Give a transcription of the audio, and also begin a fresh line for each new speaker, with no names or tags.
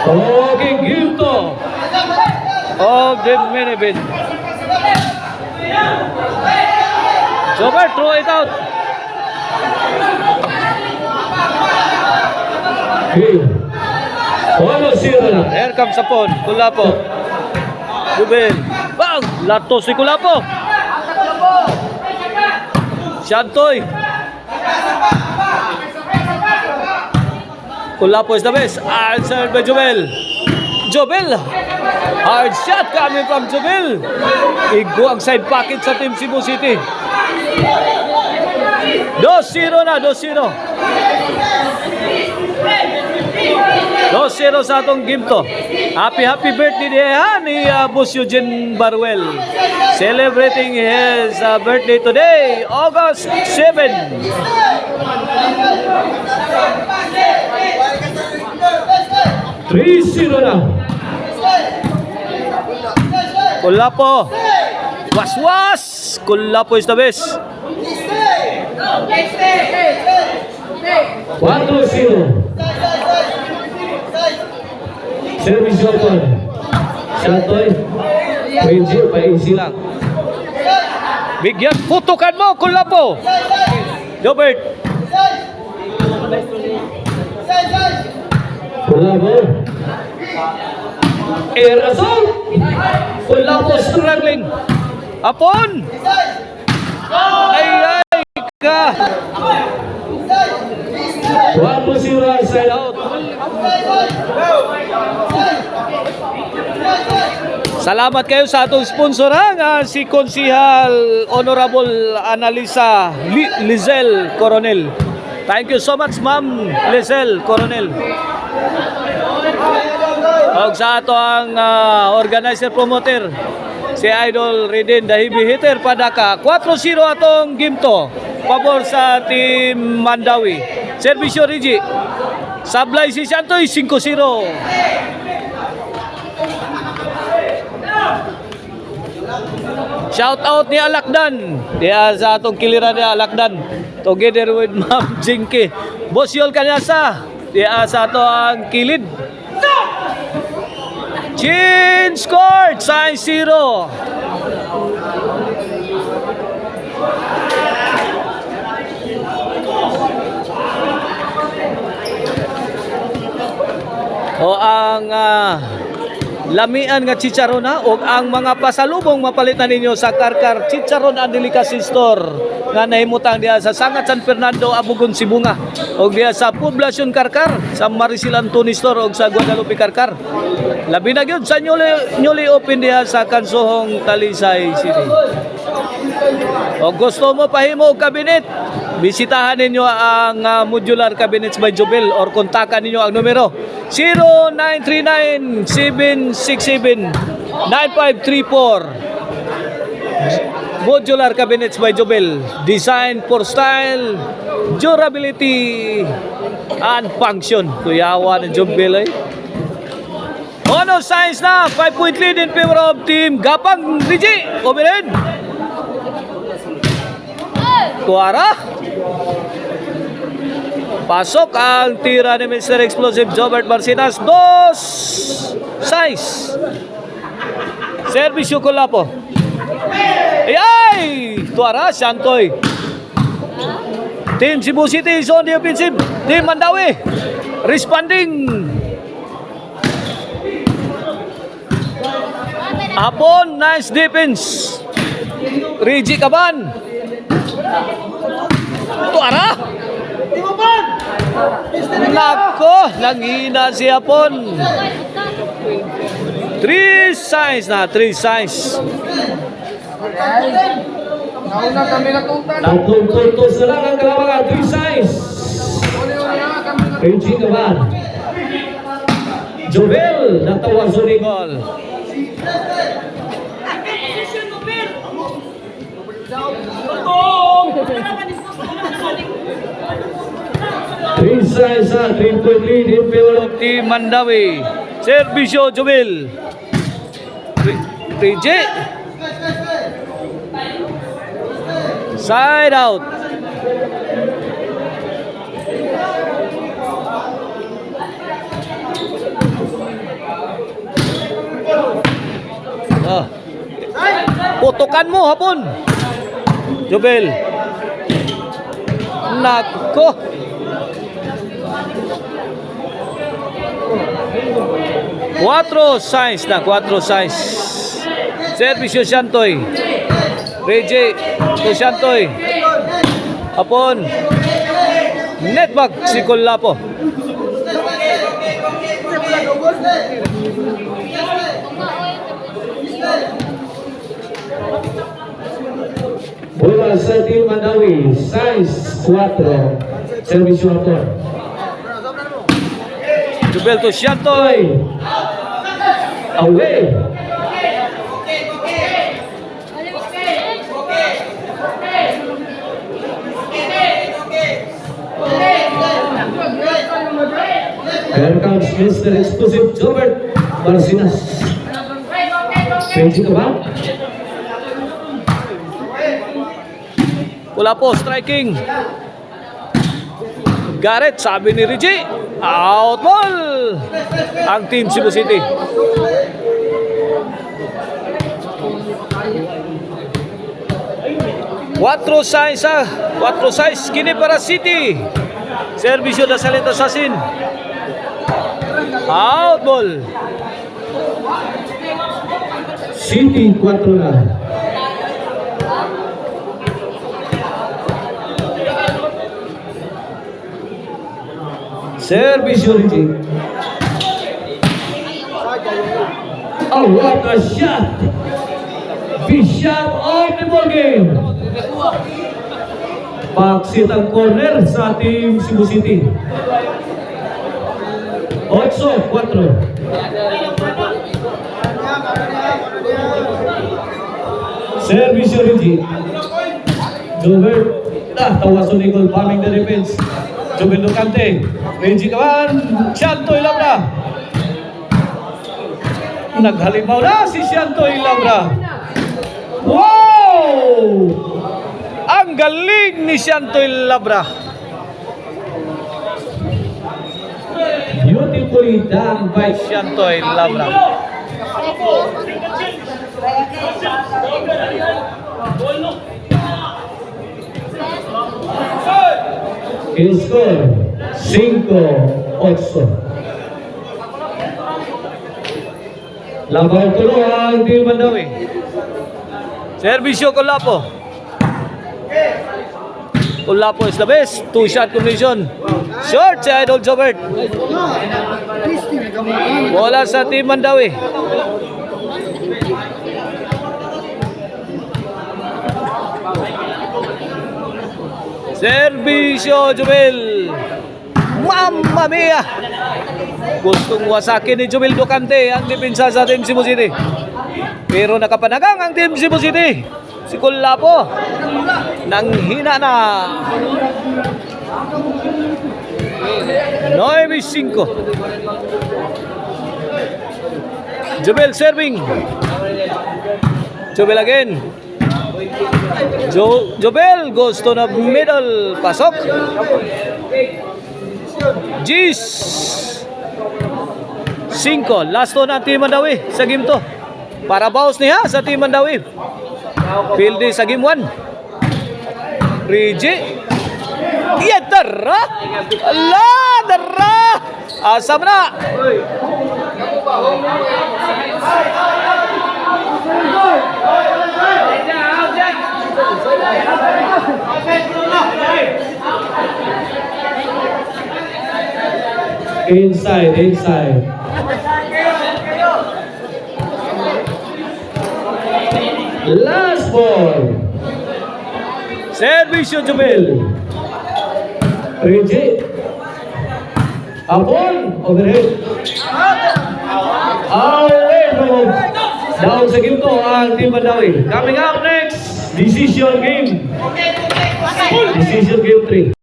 Okay, Gilto of the Menebin. Jobert, throw it out. Here comes Sapon. Kulapo. Ruben. Bang! Lato si Kulapo. Shantoy. Kulapo is the best. Answered by Jobel. Jobel. Hard shot coming from Jobel. Igo ang side pocket sa Team Cebu City. 2-0 na. 2-0. 2-0 sa atong game to. Happy birthday ni Boss Eugene Baruel. Celebrating his birthday today, August 7. Three zero na. Kulapo. Was. Kulapo is the best. 4-0. Service open. Shantoy. Medyo pa-easy lang. Bigyan, putukan mo, Kulapo. Jobert. Kulapo. Air assault. Kulapo struggling. Apon. Ay ka. 1-0 side out. Salamat kayo sa atong sponsor nga si Konsihal Honorable Analisa Lizel Coronel. Thank you so much, Ma'am Lizel Coronel. Og sa ato ang organizer promoter si Idol Redin Dahibi Hitter Padaka. 4-0 atong game to. Pabor sa Team Mandawi. Servisyo Rigi. Sablay si Santoy 5-0. Shout out ni Alakdan. Dia sa atong kiliran ni Alakdan. Together with Ma'am Jinky. Boss Yol Kanyasa. Dia sa ato ang kilid. Chin scored 6-0. O ang lamian nga chicharon na o ang mga pasalubong mapalitan ninyo sa Karkar Chicharon and Delicacy Store nga nahimutang diya sa Sangat San Fernando, Abugon, Sibunga o diya sa Poblacion Karkar, sa Maricel Antony Store o sa Guadalupe Karkar. Labi na gyud sa newly open diya sa Kansohong, Talisay City. O gusto mo pahimo og kabinet, bisitahan ninyo ang Modular Cabinets by Jobel or kontakan ninyo ang numero 0939-767-9534. Modular Cabinets by Jobel. Design for style, durability, and function. Kuyawa ng Jobel eh. Ono science na 5-point lead in favor of Team Gapang Rigi. Kobirin. Kuara. Pasok ang tira ni Mr. Explosive Jobert Marcinas. 2-6. Servisyo Kulapo. Ay! Tuara, Shantoy. Team Cebu City is on the offensive. Team Mandawi responding. Apon, nice defense. Rigi Kaban. Tuara. Nako, nanghina si Apon. 3 size na, 3 size.
Nauna kami natutan.
Tatlong puntos na lang ang kalamangan, 3 size. Rigi Kaban. Jobel, natawag sa Nicol. Three size na 3-point lead in favor of Team Mandawi. Servisyo Jobel. Rigi. Side out. Putukan mo hapon. Jubel. Nako. Cuatro size na, 4 size. Servisyo Shantoy. Reggie to Shantoy. Hapon. Netbag si Kulapo.
Bola sa Team Mandawi, size 4, servisyo hapon.
Jubel to Shantoy.
Away. Here comes Mr. Exclusive Jobert Marcinas. Pwede ka ba?
Kulapo striking. Garrett, sabi ni Reggie, out ball ang Team Cebu City. Cuatro size kini para City. Servisyo na Salento Sasin. Out ball.
City 4 na. Servisyo Reggie. Oh, what a shot! Big shot of the ball game. Paksit ang corner sa Team Cebu City. 8-4. Servisyo Reggie. Jobert. Tawason ni goal bombing the defense. Jobert Lucante. Reggie kawan. Shantoy Labra. Naghalimaw na si Shantoy Labra. Wow! Ang galing ni Shantoy Labra. Beautifully done by
Shantoy Labra.
Il score 5-8. Labaw tuloy ang Team Mandawi.
Servisyo Kulapo. Kulapo is the best. 2-shot combination. Short si Idol Jobert. Bola sa Team Mandawi. Servisyo Jubel. Mamma mia! Gustong wasakin ni Jubel Ducante ang depensa sa Team Cebu City. Pero nakapanagang ang Team Cebu City. Si Kulapo nanghina na. 9-5. Jubel serving. Jubel again. Jobel goes to the middle. Pasok. Gis 5. Last one ang Team Mandawi sa game to. Para bawas niya sa Team Mandawi. Field sa game 1. Reggie. Iya darah. Allah darah. Asam na.
Inside. Last ball.
Servisyo Jubel.
Reggie. Upon overhead. Away from down sa game to ang Team Mandawi. Coming up next, decision game 3.